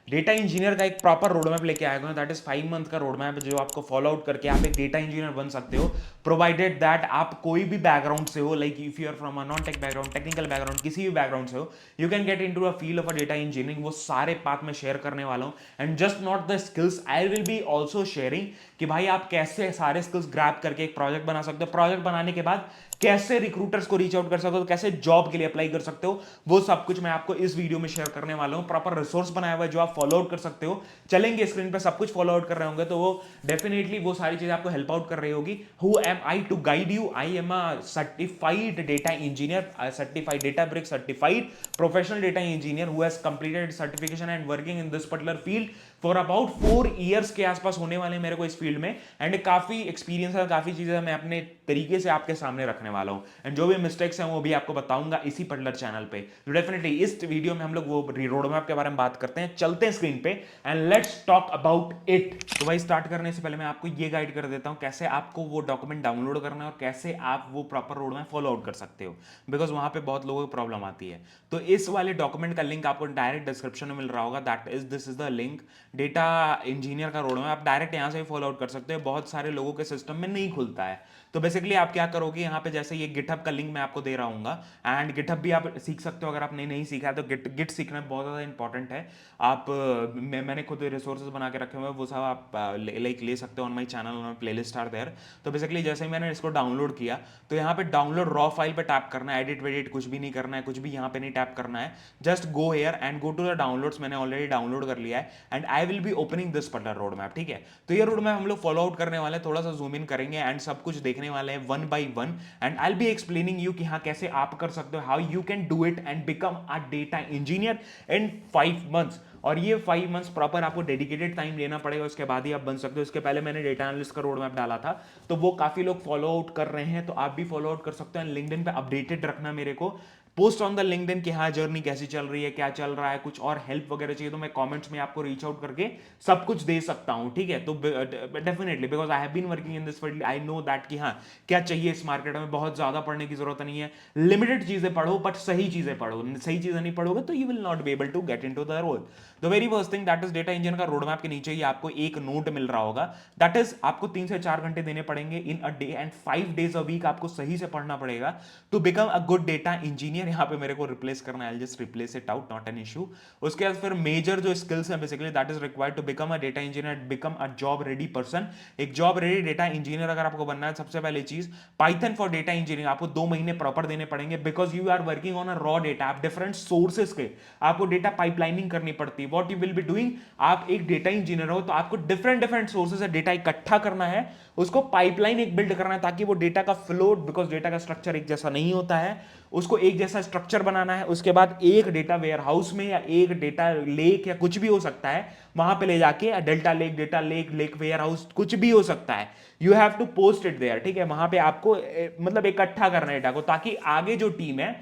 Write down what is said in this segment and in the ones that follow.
Data engineer का एक proper road map लेके आएगा, दैट इज 5 मंथ का रोड मैप जो आपको फॉलो आउट करके आप एक डेटा इंजीनियर बन सकते हो, प्रोवाइडेड दैट आप कोई भी बैकग्राउंड से हो, like if you are from a non tech background, technical background, किसी भी बैकग्राउंड से हो, you can get into a field of a data engineering. वो सारे पाथ में शेयर करने वाला हूं, and just not the skills, I will be also sharing कि भाई आप कैसे सारे स्किल्स ग्रैब करके एक प्रोजेक्ट बना सकते हो, प्रोजेक्ट बनाने के बाद कैसे रिक्रूटर्स को रीच आउट कर सकते हो, कैसे जॉब के लिए अप्लाई कर सकते हो, वो सब कुछ मैं आपको इस वीडियो में शेयर करने वाला हूं। प्रॉपर रिसोर्स बनाया हुआ है जो आप फॉलो आउट कर सकते हो, चलेंगे स्क्रीन पे सब कुछ फॉलो आउट कर रहे होंगे तो वो डेफिनेटली वो सारी चीजें आपको हेल्प आउट कर रही होगी। Who am I to guide you? I am a certified data engineer, certified data brick certified professional data engineer who has completed certification and working in this particular field for about 4 years के आसपास होने वाले मेरे को इस field में, and काफी experience है, काफी चीजें मैं अपने तरीके से आपके सामने रखने वाला हूं, एंड जो भी मिस्टेक्स हैं वो भी आपको बताऊंगा इसी पर्टिकुलर चैनल पे। तो डेफिनेटली इस वीडियो में हम लोग वो रोड मैप के बारे में बात करते हैं, चलते हैं स्क्रीन पे and let's talk about it. तो भाई स्टार्ट करने से पहले मैं आपको ये गाइड कर देता हूं कैसे आपको वो डॉक्यूमेंट डाउनलोड करना है और कैसे आप वो proper road map follow out कर सकते हो, बिकॉज वहां पे बहुत लोगों को प्रॉब्लम आती है। तो इस वाले डॉक्यूमेंट का लिंक आपको डायरेक्ट डिस्क्रिप्शन में मिल रहा होगा, that is this is the link, data engineer का रोड मैप। आप डायरेक्ट यहां से भी फॉलो आउट कर सकते हो, बहुत सारे लोगों के सिस्टम में नहीं खुलता है। तो बेसिकली आप क्या करोगे, यहाँ पे जैसे ये गिटहब का लिंक मैं आपको दे रहा हूँ, एंड गिटहब भी आप सीख सकते हो अगर आपने नहीं सीखा है तो गिट सीखना बहुत ज़्यादा इंपॉर्टेंट है। आप मैंने खुद रिसोर्सेज बना के रखे हुए हैं, वो सब आप लाइक ले सकते हो on my channel, on play list are there. तो बेसिकली जैसे ही मैंने इसको डाउनलोड किया तो यहाँ पे डाउनलोड रॉ फाइल पे टैप करना है, एडिट वेडिट कुछ भी नहीं करना है, कुछ भी यहाँ पे नहीं टैप करना है, just go here and go to the downloads. मैंने ऑलरेडी डाउनलोड कर लिया है and I will be opening this particular road map, ठीक है। तो ये रोड मैप हम लोग फॉलो आउट करने वाले हैं, थोड़ा सा जूम इन करेंगे एंड सब कुछ देखने वाले हैं one by one, and I will be explaining you कि हाँ कैसे आप कर सकते हो, how you can do it and become a data engineer in 5 months. और ये 5 मंथ्स प्रॉपर आपको डेडिकेटेड टाइम लेना पड़ेगा, उसके बाद ही आप बन सकते हो। इसके पहले मैंने डेटा एनालिस्ट का रोड मैप डाला था, तो वो काफी लोग फॉलो आउट कर रहे हैं, तो आप भी फॉलो आउट कर सकते हैं। लिंक्डइन पे अपडेटेड रखना मेरे को, पोस्ट ऑन द लिंक्डइन कि हाँ जर्नी कैसी चल रही है, क्या चल रहा है, कुछ और हेल्प वगैरह चाहिए तो मैं कमेंट्स में आपको रीच आउट करके सब कुछ दे सकता हूं, ठीक है। तो definitely because I have been working in this field, I know that कि हाँ क्या चाहिए इस मार्केट में। बहुत ज्यादा पढ़ने की जरूरत नहीं है, लिमिटेड चीजें पढ़ो बट सही चीजें पढ़ो, सही चीजें नहीं पढ़ोगे तो you will not be able to get into the role. The very first thing that is data engine का रोड मैप के नीचे ही आपको एक नोट मिल रहा होगा, दैट इज आपको 3 से 4 घंटे देने पड़ेंगे in a day and 5 days a week, आपको सही से पढ़ना पड़ेगा to become a good data engineer. यहाँ पे मेरे को रिप्लेस करना है, I just replace it out, not an issue. उसके बाद फिर मेजर जो स्किल्स है basically that is required to become a data engineer, become a job ready person. एक जॉब रेडी डेटा इंजीनियर अगर आपको बनना है, सबसे पहले चीज पाइथन फॉर डेटा इंजीनियरिंग आपको 2 महीने प्रॉपर देने पड़ेंगे, because you are working on a raw data. आप डिफरेंट सोर्सेस के आपको डेटा पाइपलाइनिंग करनी पड़ती है। What you will be doing, आप एक डेटा इंजीनियर हो तो आपको डिफरेंट डिफरेंट सोर्सेस से डेटा इकट्ठा करना है, उसको पाइपलाइन एक बिल्ड करना है ताकि वो डेटा का फ्लो, बिकॉज डेटा का स्ट्रक्चर एक जैसा नहीं होता है, उसको एक जैसा स्ट्रक्चर बनाना है। उसके बाद एक डेटा वेयर हाउस में या एक डेटा लेक या कुछ भी हो सकता है, वहां पे ले जाके data lake, lake warehouse कुछ भी हो सकता है, you have to post it there, ठीक है। वहां पे आपको मतलब इकट्ठा करना है डेटा को, ताकि आगे जो टीम है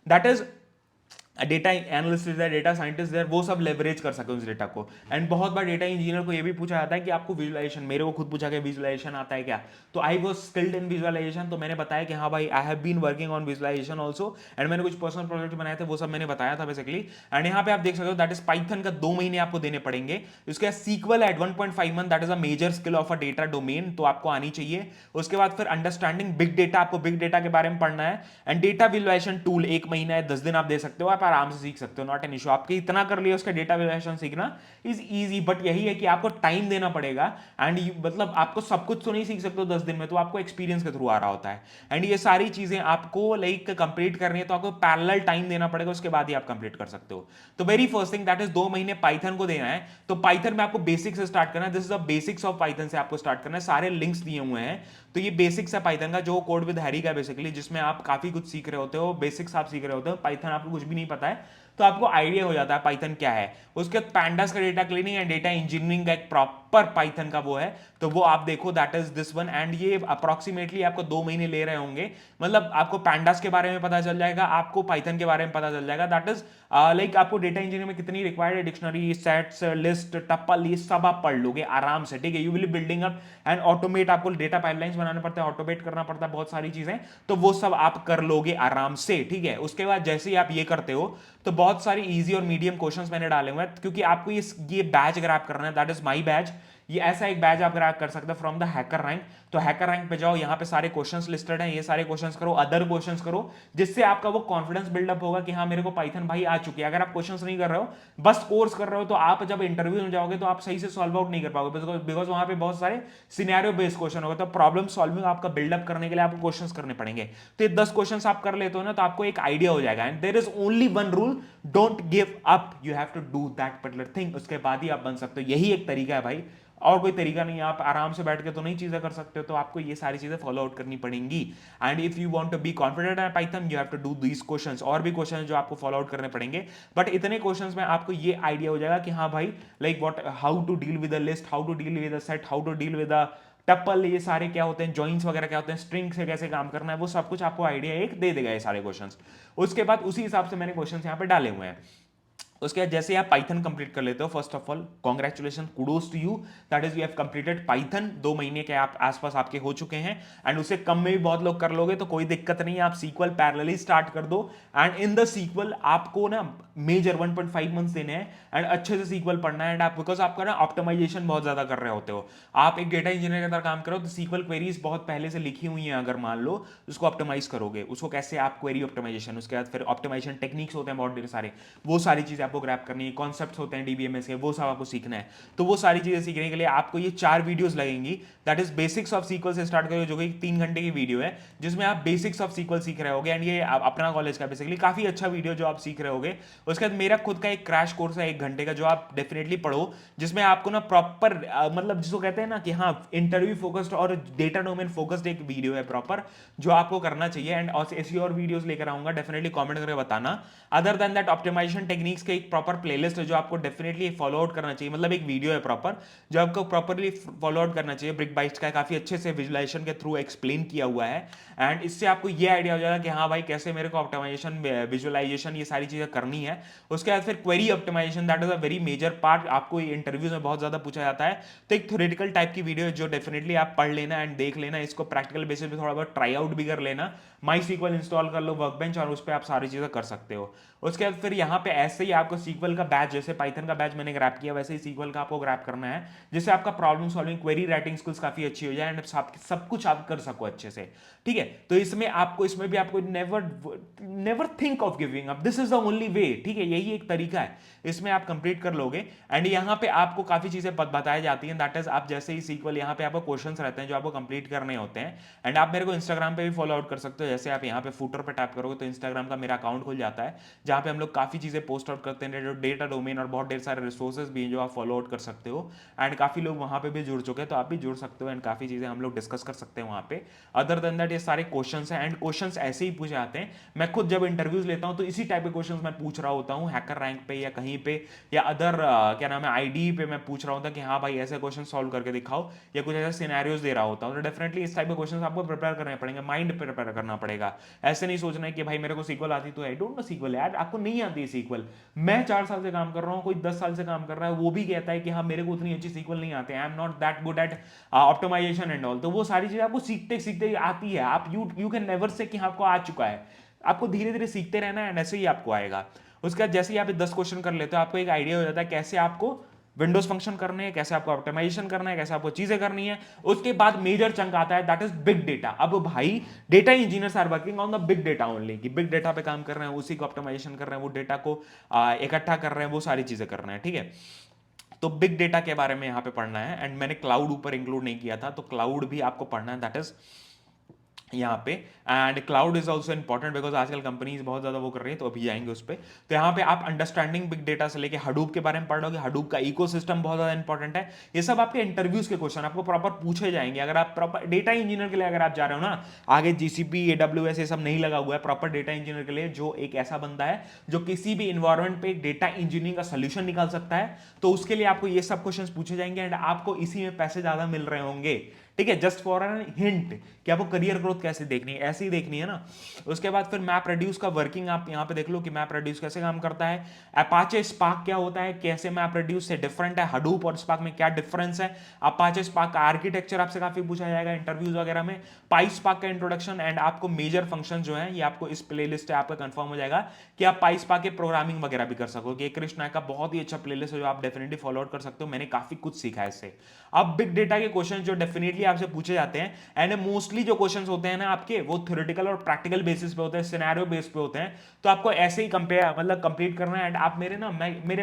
दैट इज डेटा एनालिस्ट है, डेटा साइंटिस्ट है, वो सब लेवरेज कर सके उस डेटा को। एंड बहुत बार डेटा इंजीनियर को ये भी पूछा जाता है कि आपको विजुअलाइजेशन, मेरे को खुद पूछा कि विजुअलाइजेशन आता है क्या, तो I was skilled in visualization, तो मैंने बताया कि हाँ भाई I have been working on visualization also, and मैंने कुछ पर्सनल प्रोजेक्ट बनाए थे, वो सब मैंने बताया था बेसिकली। एंड यहाँ पे आप देख सकते हो दैट इज पाइथन का 2 महीने आपको देने पड़ेंगे। उसके बाद SQL at 1.5 month, that is a major skill of a data domain, तो आपको आनी चाहिए। उसके बाद फिर अंडरस्टैंडिंग बिग डेटा, आपको बिग डेटा के बारे में पढ़ना है। एंड डेटा विजुअलाइजेशन टूल 1 महीना है, 10 दिन आप दे सकते हो, आप आराम से सीख सकते हो, नॉट एन इशू। आपके इतना कर लिया उसका डेटा विजुअलाइजेशन सीखना इज इजी, बट यही है कि आपको टाइम देना पड़ेगा। एंड मतलब आपको सब कुछ तो नहीं सीख सकते हो 10 दिन में, तो आपको एक्सपीरियंस के थ्रू आ रहा होता है। एंड ये सारी चीजें आपको लाइक कंप्लीट करनी है तो आपको पैरेलल टाइम देना पड़ेगा, उसके बाद ही आप कंप्लीट कर सकते हो। तो very first thing that is 2 महीने पाइथन को देना है। तो पाइथन में आपको बेसिक से स्टार्ट करना है, this is the basics of Python से आपको स्टार्ट करना है, सारे लिंक्स दिए हुए हैं। तो ये बेसिक्स है पाइथन का, जो कोड विद हैरी का बेसिकली, जिसमें आप काफी कुछ सीख रहे होते हो, बेसिक्स आप सीख रहे होते हो। पाइथन आपको कुछ भी नहीं पता है तो आपको आइडिया हो जाता है पाइथन क्या है। उसके बाद पैंडास का data cleaning and data engineering का एक प्रॉपर प्रॉपर पाइथन का वो है तो वो आप देखो, that is this one. And ये अप्रोक्सीमेटली आपको 2 महीने ले रहे होंगे, मतलब आपको पैंडास के बारे में पता चल जाएगा, आपको पाइथन के बारे में पता चल जाएगा। दैट इज लाइक आपको डेटा इंजीनियरिंग में कितनी रिक्वायर्ड है, डिक्शनरी, सेट्स, लिस्ट, टप्पल, ये सब आप पढ़ लोगे आराम से, ठीक है। You will building up and automate, आपको डेटा पाइपलाइंस बनाने पड़ते हैं, ऑटोमेट करना पड़ता है बहुत सारी चीजें, तो वो सब आप कर लोगे आराम से, ठीक है। उसके बाद जैसे ही आप ये करते हो तो बहुत सारी इजी और मीडियम क्वेश्चंस मैंने डाले हुए हैं, क्योंकि आपको ये बैच ग्रैब करना है, दैट इज माई बैच। ये ऐसा एक बैच आप ग्रैब कर सकते हो फ्रॉम द हैकर रैंक। तो हैकर रैंक पे जाओ, यहाँ पे सारे क्वेश्चंस लिस्टेड हैं, ये सारे क्वेश्चंस करो, अदर क्वेश्चंस करो, जिससे आपका वो कॉन्फिडेंस बिल्डअप होगा कि हाँ मेरे को पाइथन भाई आ चुकी है। अगर आप क्वेश्चंस नहीं कर रहे हो, बस कोर्स कर रहे हो, तो आप जब इंटरव्यू में जाओगे तो आप सही से सॉल्व आउट नहीं कर पाओगे, बिकॉज वहां पे बहुत सारे सिनेरियो बेस्ड क्वेश्चन होगा। तो प्रॉब्लम सॉल्विंग आपका बिल्डअप करने के लिए आपको क्वेश्चंस करने पड़ेंगे। तो ये 10 क्वेश्चंस आप कर लेते हो ना, तो आपको एक आइडिया हो जाएगा। And there is only one rule, don't give up, you have to do that particular thing. उसके बाद ही आप बन सकते हो, यही एक तरीका है भाई, और कोई तरीका नहीं है। आप आराम से बैठ के तो नहीं चीजें कर सकते हो, तो आपको ये सारी चीजें फॉलो आउट करनी पड़ेंगी। And if you want to be confident in Python, you have to do these questions. और भी क्वेश्चन जो आपको फॉलो आउट करने पड़ेंगे, बट इतने क्वेश्चंस में आपको ये आइडिया हो जाएगा कि हाँ भाई, like what, how to deal with a list, how to deal with a set, how to deal with a tuple, ये सारे क्या होते हैं, जॉइंट्स वगैरह क्या होते हैं, स्ट्रिंग से कैसे काम करना है, वो सब कुछ आपको आइडिया एक दे देगा ये सारे क्वेश्चंस। उसके बाद उसी हिसाब से मैंने क्वेश्चंस यहाँ पे डाले हुए हैं। उसके बाद जैसे आप पाइथन कंप्लीट कर लेते हो, first of all congratulation, kudos to you, that is you have completed Python. 2 महीने के आप आसपास आपके हो चुके हैं, एंड उससे कम में भी बहुत लोग कर लोगे, तो कोई दिक्कत नहीं है, आप सीक्वल पैरेलली स्टार्ट कर दो। एंड इन द सीक्वल आपको ना मेजर 1.5 मंथ्स देने हैं, एंड अच्छे से सीक्वल पढ़ना है। एंड आप, बिकॉज आपका ना ऑप्टिमाइजेशन बहुत ज्यादा कर रहे होते हो, आप एक डेटा इंजीनियर के अंदर काम करो, तो सीक्वल क्वेरीज बहुत पहले से लिखी हुई हैं, अगर मान लो उसको ऑप्टिमाइज करोगे, उसको कैसे आप क्वेरी ऑप्टिमाइजेशन, उसके बाद फिर ऑप्टिमाइजेशन टेक्निक्स होते हैं बहुत ढेर सारे, वो सारी चीजें आपको ग्रैब करनी है, कॉन्सेप्ट्स होते हैं डीबीएमएस के, वो सब आपको सीखना है। तो वो सारी चीजें सीखने के लिए आपको ये 4 वीडियोस लगेंगी, that is basics of SQL से स्टार्ट करोगे, जो कि 3 घंटे की वीडियो है, जिसमें आप बेसिक्स ऑफ सीक्वल सीख रहे होगे। एंड ये अपना कॉलेज का बेसिकली काफी अच्छा वीडियो जो आप सीख रहे होगे। उसके बाद मेरा खुद का एक क्रैश कोर्स है 1 घंटे का, जो आप डेफिनेटली पढ़ो, जिसमें आपको ना प्रॉपर मतलब जिसको कहते हैं ना कि हाँ इंटरव्यू फोकस्ड और डेटा डोमेन फोकस्ड एक वीडियो है प्रॉपर, जो आपको करना चाहिए। एंड ऐसी और वीडियोस लेकर आऊंगा, डेफिनेटली कमेंट करके बताना। Other than that, optimization techniques के एक प्रॉपर प्लेलिस्ट है जो आपको डेफिनेटली फॉलो आउट करना चाहिए, मतलब एक वीडियो है प्रॉपर जो आपको प्रॉपरली फॉलो आउट करना चाहिए। ब्रिक बाइट्स का काफी अच्छे से विजुलाइजेशन के थ्रू एक्सप्लेन किया हुआ है, एंड इससे आपको ये आइडिया हो जाएगा कि हाँ भाई कैसे मेरे को ऑप्टिमाइजेशन, विजुअलाइजेशन, ये सारी चीजें करनी है। उसके बाद फिर query optimization, that is a very major part, आपको इंटरव्यूज में बहुत ज्यादा पूछा जाता है। तो एक थ्योरेटिकल टाइप की वीडियो है जो डेफिनेटली आप पढ़ लेना एंड देख लेना, इसको प्रैक्टिकल बेसिस पे थोड़ा बहुत ट्राई आउट भी कर लेना। माई सीक्वल इंस्टॉल कर लो, वर्कबेंच, और उस पर आप सारी चीजें कर सकते हो। उसके बाद फिर यहाँ पे ऐसे ही आपको सीक्वल का बैच, जैसे पाइथन का बैच मैंने ग्रैप किया, वैसे ही सीक्वल का आपको ग्रैप करना है, जिससे आपका problem solving, query writing skills काफी अच्छी हो जाए, एंड सब कुछ आप कर सको अच्छे से, ठीक है। तो इसमें भी आपको never think of giving up, this is the only way, ठीक है, यही एक तरीका है, इसमें आप कंप्लीट कर लोगे। एंड यहाँ पे आपको काफी चीजें बताई जाती हैं, दैट इज आप जैसे ही सीक्वल, यहाँ पे आपको क्वेश्चंस रहते हैं जो आपको कंप्लीट करने होते हैं। एंड आप मेरे को इंस्टाग्राम पे भी फॉलो आउट कर सकते हो, जैसे आप यहाँ पे फुटर पे टैप करोगे तो इंस्टाग्राम का मेरा अकाउंट खुल जाता है, जहाँ पे हम लोग काफी चीजें पोस्ट आउट करते हैं, डेटा डोमेन और बहुत ढेर सारे रिसोर्सेज भी हैं जो आप फॉलो आउट कर सकते हो। एंड काफी लोग वहां पे भी जुड़ चुके हैं, तो आप भी जुड़ सकते हो, एंड काफी चीजें हम लोग डिस्कस कर सकते हैं वहां पे। अदर देन दैट, ये सारे क्वेश्चंस हैं, एंड क्वेश्चंस ऐसे ही पूछे जाते हैं। मैं खुद जब इंटरव्यूज लेता हूं तो इसी टाइप के क्वेश्चंस मैं पूछ रहा होता हूं, हैकर रैंक पे या कहीं पे, या अदर क्या नाम है आईडी पे मैं पूछ रहा होता कि हाँ भाई ऐसे क्वेश्चन सॉल्व करके दिखाओ, या कुछ ऐसे सिनेरियोज दे रहा होता हूं। तो डेफिनेटली इस टाइप के क्वेश्चंस आपको प्रिपेयर करने पड़ेंगे, माइंड प्रिपेयर करना पड़ेगा। ऐसे नहीं सोचना है कि भाई मेरे को सीक्वल आती तो आई डोंट नो सीक्वल, यार आपको नहीं आती है सीक्वल। मैं 4 साल से काम कर रहा हूं, कोई 10 साल से काम कर रहा है, वो भी कहता है कि हाँ मेरे को उतनी अच्छी सीक्वल नहीं आते, I am not that good at optimization and all. तो वो सारी चीजें आपको सीखते सीखते आती है, आप यू कैन नेवर से कि आपको आ चुका है, आपको धीरे धीरे सीखते रहना है, ऐसे ही आपको आएगा। उसके बाद जैसे ही आप 10 क्वेश्चन कर लेते हो, आपको एक आइडिया हो जाता है कैसे आपको विंडोज फंक्शन करने हैं, कैसे आपको ऑप्टिमाइजेशन करना है, कैसे आपको चीजें करनी है। उसके बाद मेजर चंक आता है, दैट इज बिग डेटा। अब भाई data engineers are working on the big data only, कि बिग डेटा पे काम कर रहे हैं, उसी को ऑप्टिमाइजेशन कर रहे हैं, वो डेटा को इकट्ठा कर रहे हैं, वो सारी चीजें कर रहे हैं, ठीक है। तो बिग डेटा के बारे में यहाँ पे पढ़ना है। एंड मैंने क्लाउड ऊपर इंक्लूड नहीं किया था, तो क्लाउड भी आपको पढ़ना है, दैट इज यहाँ पे। And cloud is also important because आजकल कंपनीज बहुत ज्यादा वो कर रही है, तो अभी आएंगे उस पर। तो यहाँ पे आप अंडरस्टैंडिंग बिग डेटा से लेके हडूप के बारे में पढ़ रहे हो, हडूप का इकोसिस्टम बहुत ज्यादा इंपॉर्टेंट है। ये सब आपके इंटरव्यूज के क्वेश्चन आपको प्रॉपर पूछे जाएंगे। अगर आप प्रॉपर डेटा इंजीनियर के लिए अगर आप जा रहे हो ना, आगे जीसीपी AWS ये सब नहीं लगा हुआ है, प्रॉपर डेटा इंजीनियर के लिए जो एक ऐसा बंदा है जो किसी भी इन्वायरमेंट पे डेटा इंजीनियरिंग का सोल्यूशन निकाल सकता है, तो उसके लिए आपको ये सब क्वेश्चंस पूछे जाएंगे एंड आपको इसी में पैसे ज्यादा मिल रहे होंगे। ठीक है, जस्ट फॉर एन हिंट कि आपको करियर ग्रोथ कैसे देखनी है, ऐसे ही देखनी है ना। उसके बाद फिर मैप रेड्यूस का वर्किंग आप यहाँ पे देख लो कि मैप रेड्यूस कैसे काम करता है। अपाचे स्पार्क क्या होता है, कैसे मैप रेड्यूस से डिफरेंट है, हडूप और स्पार्क में क्या डिफरेंस है। अपाचे स्पार्क का आर्किटेक्चर आपसे काफी पूछा जाएगा इंटरव्यूज वगैरह में। पाई स्पार्क का इंट्रोडक्शन एंड आपको मेजर फंक्शन जो है ये आपको इस प्लेलिस्ट है आपका कंफर्म हो जाएगा कि आप पाई स्पार्क के प्रोग्रामिंग वगैरह भी कर सकोगे। कृष्णा का बहुत ही अच्छा प्लेलिस्ट है जो आप डेफिनेटली फॉलो आउट कर सकते हो, मैंने काफी कुछ सीखा है इससे। अब बिग डेटा के क्वेश्चन जो डेफिनेटली आपसे पूछे जाते हैं एंड मोस्टली जो क्वेश्चंस होते हैं ना आपके, वो थ्योरेटिकल और प्रैक्टिकल बेसिस पे होते हैं, सिनेरियो बेस पे होते हैं। तो आपको ऐसे ही कंपेयर मतलब कंप्लीट करना है। एंड आप मेरे ना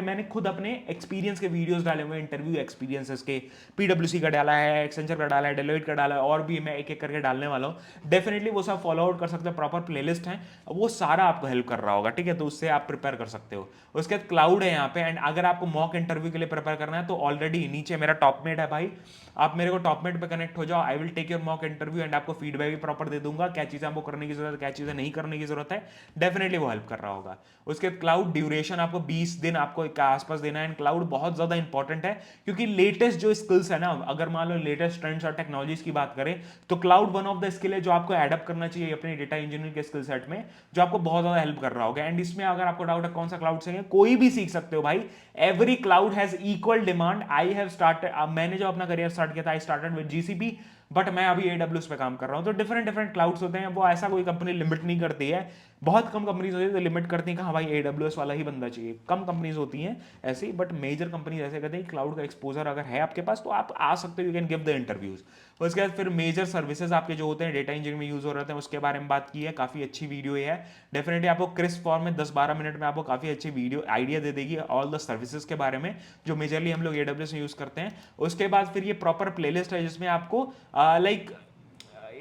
मैंने खुद अपने एक्सपीरियंस के वीडियोस डाले हुए, इंटरव्यू एक्सपीरियंसेस के, PwC का डाला है, एक्सेंचर का डाला है, डेलोइट का डाला है, और भी मैं एक एक करके डालने वाला हूँ। डेफिनेटली वो सब फॉलो आउट कर सकते हो, प्रॉपर प्लेलिस्ट है, वो सारा आपको हेल्प कर रहा होगा। ठीक है, तो उससे आप प्रिपेयर कर सकते हो। उसके बाद क्लाउड है यहाँ पे। एंड अगर आपको मॉक इंटरव्यू के लिए प्रिपेयर करना है तो ऑलरेडी नीचे मेरा टॉपमेट है भाई, आप मेरे को टॉपमेट पे कनेक्ट हो जाओ। I will take your mock interview and आपको फीडबैक भी प्रॉपर दे दूंगा, क्या चीजें आपको करने की जरूरत है, क्या चीजें नहीं करने की जरूरत है। डेफिनेटली वो हेल्प कर रहा होगा। उसके बाद क्लाउड ड्यूरेशन आपको 20 दिन आपको के आसपास देना है। एंड क्लाउड बहुत ज्यादा इंपॉर्टेंट है क्योंकि लेटेस्ट जो स्किल्स है ना, अगर मान लो लेटेस्ट ट्रेंड्स और टेक्नोलॉजीज की बात करें तो cloud one of the skill है जो आपको एडप्ट करना चाहिए अपने डेटा इंजीनियरिंग के स्किल सेट में, जो आपको बहुत ज्यादा हेल्प कर रहा होगा। एंड इसमें अगर आपको डाउट है कौन सा क्लाउड सीखें, कोई भी सीख सकते हो भाई। Every cloud has equal demand. I have started, मैंने जो अपना करियर स्टार्ट किया था, I started with GCP, but मैं अभी AWS पे काम कर रहा हूँ। तो डिफरेंट डिफरेंट क्लाउड्स होते हैं, वो ऐसा कोई कंपनी लिमिट नहीं करती है। बहुत कम कंपनीज होती है तो लिमिट करती हैं कि हाँ भाई AWS वाला ही बंदा चाहिए, कम कंपनीज होती हैं ऐसी। बट मेजर कंपनीज ऐसे कहते हैं क्लाउड का एक्सपोजर अगर है आपके पास तो आप आ सकते हो, you can give the interviews. उसके बाद फिर मेजर सर्विसेज आपके जो होते हैं डेटा इंजीनियरिंग में यूज हो रहे हैं उसके बारे में बात की है, काफी अच्छी वीडियो है। डेफिनेटली आपको क्रिस्प फॉर्म में 10-12 मिनट में आपको काफी अच्छी वीडियो आइडिया दे देगी ऑल द सर्विसेज के बारे में जो मेजरली हम लोग AWS में यूज करते हैं। उसके बाद फिर ये प्रॉपर प्लेलिस्ट है जिसमें आपको लाइक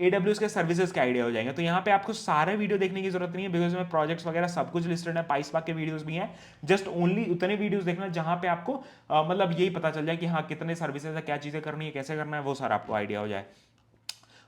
AWS के सर्विसेज के आइडिया हो जाएंगे। तो यहाँ पे आपको सारे वीडियो देखने की जरूरत नहीं है बिकॉज में प्रोजेक्ट्स वगैरह सब कुछ लिस्टेड है, पाइसपाक के वीडियोस भी हैं। जस्ट ओनली उतने वीडियोस देखना जहां पे आपको मतलब यही पता चल जाए कि हाँ कितने सर्विसेज है, क्या चीजें करनी है, कैसे करना है, वो सारा आपको आइडिया हो जाए।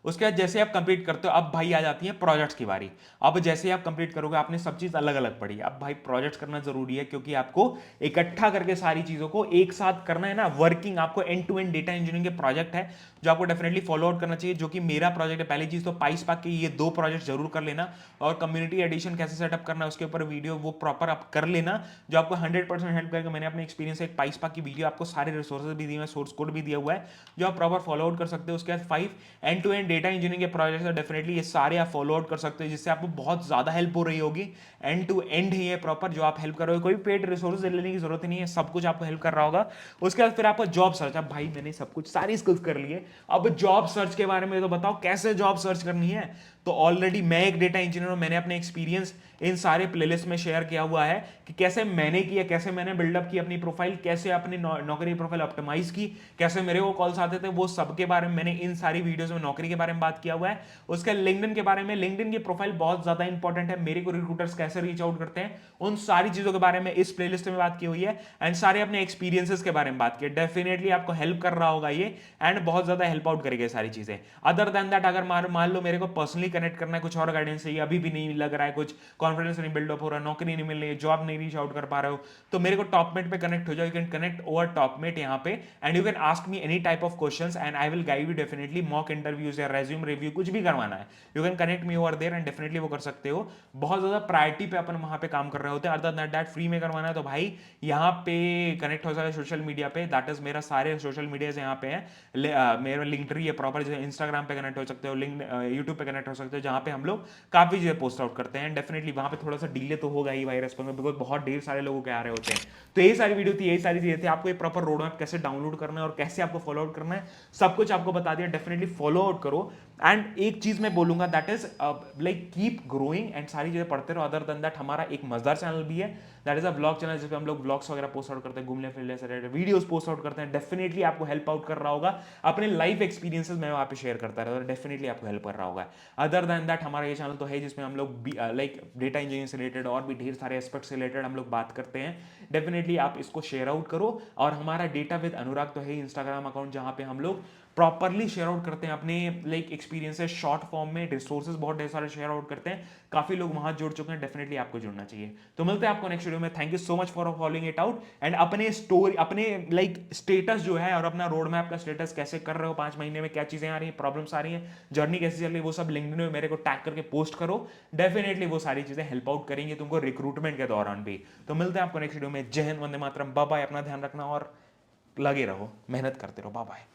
उसके बाद जैसे आप कंप्लीट करते हो अब भाई आ जाती है प्रोजेक्ट्स की बारी। अब जैसे आप कंप्लीट करोगे, आपने सब चीज अलग अलग पढ़ी, अब भाई प्रोजेक्ट्स करना जरूरी है क्योंकि आपको इकट्ठा करके सारी चीजों को एक साथ करना है ना। वर्किंग आपको end to end data engineering के प्रोजेक्ट है जो आपको डेफिनेटली फॉलो आउट करना चाहिए, जो कि मेरा प्रोजेक्ट है। पहली चीज तो पाइसपाक के ये 2 प्रोजेक्ट जरूर कर लेना, और कम्युनिटी एडिशन कैसे सेटअप करना है उसके ऊपर वीडियो वो प्रॉपर आप कर लेना, जो आपको 100% हेल्प करेगा। मैंने अपने एक्सपीरियंस से एक पाइसपाक की वीडियो आपको सारे रिसोर्सेज भी दिए हैं, सोर्स कोड भी दिया हुआ है जो आप प्रॉपर फॉलो आउट कर सकते हो। उसके बाद 5 end to end data engineering के प्रोजेक्ट है, डेफिनेटली ये सारे आप फॉलो आउट कर सकते हो जिससे आपको बहुत ज्यादा हेल्प हो रही होगी। एंड टू एंड ही है प्रॉपर जो आप हेल्प कर रहे हो, कोई पेड रिसोर्सेज लेने की जरूरत नहीं है, सब कुछ आपको हेल्प कर रहा होगा। उसके बाद फिर आपको जॉब सर्च। अब भाई मैंने सब कुछ सारी स्किल्स कर लिए, अब जॉब सर्च के बारे में तो बताओ कैसे जॉब सर्च करनी है। तो ऑलरेडी मैं एक डेटा इंजीनियर हूं, मैंने अपने एक्सपीरियंस इन सारे प्लेलिस्ट में शेयर किया हुआ है कि कैसे मैंने किया, कैसे मैंने बिल्डअप की अपनी प्रोफाइल, कैसे अपनी नौकरी प्रोफाइल ऑप्टिमाइज की, कैसे मेरे को कॉल्स आते थे, वो सब के बारे में मैंने इन सारी वीडियोस में नौकरी के बारे में बात किया हुआ है। उसके लिंक्डइन के बारे में, लिंक्डइन की प्रोफाइल बहुत ज्यादा इंपॉर्टेंट है, मेरे को रिक्रूटर्स कैसे रीच आउट करते हैं, उन सारी चीजों के बारे में इस प्लेलिस्ट में बात की हुई है। एंड सारे अपने एक्सपीरियंसेस के बारे में बात की, डेफिनेटली आपको हेल्प कर रहा होगा ये, एंड बहुत ज्यादा हेल्प आउट करेगा सारी चीजें। अदर देन दैट अगर मान लो मेरे को पर्सनली कनेक्ट करना है, कुछ और गाइडेंस चाहिए, अभी भी नहीं लग रहा है, कुछ कॉन्फिडेंस नहीं बिल्डअप हो रहा, नौकरी नहीं मिल रही है, जॉब नहीं रीच आउट कर पा रहे हो, तो मेरे को टॉपमेट पे कनेक्ट हो जाओ। You can connect over Topmate यहाँ पे and you can ask me any type of questions and I will guide you definitely. Mock interviews या रेज्यूम रिव्यू कुछ भी करवाना है, you can connect me over there and definitely वो कर सकते हो। बहुत ज्यादा प्रायोरिटी पे अपन वहां पे काम कर रहे होते हैं। अदर देन दैट फ्री में करवाना है तो भाई यहाँ पे कनेक्ट हो सकता है सोशल मीडिया पे, दैट इज मेरा सारे सोशल मीडिया यहाँ पे है। मेरा लिंक ट्री है प्रॉपर, जैसे इंस्टाग्राम पे कनेक्ट हो सकते हो, लिंक यूट्यूब पे कनेक्ट हो सकते हो, जहाँ पे हम लोग काफी चीजें पोस्ट आउट करते हैं। डेफिनेटली वहां पे थोड़ा सा डिले तो होगा ही वायरस पर, बिकॉज बहुत ढेर सारे लोगों के आ रहे होते हैं। तो यही सारी वीडियो थी, यही सारी चीजें थी। आपको ये प्रॉपर रोड मैप कैसे डाउनलोड करना है और कैसे आपको फॉलो आउट करना है, सब कुछ आपको बता दिया। डेफिनेटली फॉलो आउट करो। एंड एक चीज मैं बोलूंगा that is like keep growing and सारी चीजें पढ़ते रहो। अदर देन दैट हमारा एक मजेदार चैनल भी है, that is a blog channel जिसपे हम लोग ब्लॉग्स वगैरह पोस्ट आउट करते हैं, घूमने फिरने से रिलेटेड वीडियोस पोस्ट आउट करते हैं। डेफिनेटली आपको हेल्प आउट कर रहा होगा, अपने लाइफ एक्सपीरियंसेस मैं वहां पे शेयर करता रहता हूं, डेफिनेटली आपको हेल्प कर रहा होगा। अदर देन दैट हमारा ये चैनल तो है जिसमें हम लोग लाइक डेटा इंजीनियरिंग से रिलेटेड और भी ढेर सारे एस्पेक्ट से रिलेटेड हम लोग बात करते हैं। डेफिनेटली आप इसको शेयर आउट करो। और हमारा डेटा विद अनुराग तो है इंस्टाग्राम अकाउंट, जहां पे हम लोग प्रॉपरली शेयर आउट करते हैं अपने लाइक एक्सपीरियंसेस शॉर्ट फॉर्म में, रिसोर्सेज बहुत ढेर सारे शेयर आउट करते हैं। काफी लोग वहां जुड़ चुके हैं, डेफिनेटली आपको जुड़ना चाहिए। तो मिलते हैं आपको नेक्स्ट वीडियो में। Thank you so much for following it out and अपने स्टोरी, अपने लाइक स्टेटस जो है और अपना रोड मैप का स्टेटस कैसे कर रहे हो, 5 महीने में क्या चीजें आ रही हैं, प्रॉब्लम्स आ रही हैं, जर्नी कैसे चल रही है, वो सब लिंक्डइन में मेरे को टैग करके पोस्ट करो। डेफिनेटली वो सारी चीजें हेल्प आउट करेंगे तुमको रिक्रूटमेंट के दौरान भी। तो मिलते हैं आपको नेक्स्ट वीडियो में। जय हिंद, वंदे मातरम, बाय बाय, अपना ध्यान रखना और लगे रहो, मेहनत करते रहो, बाय बाय।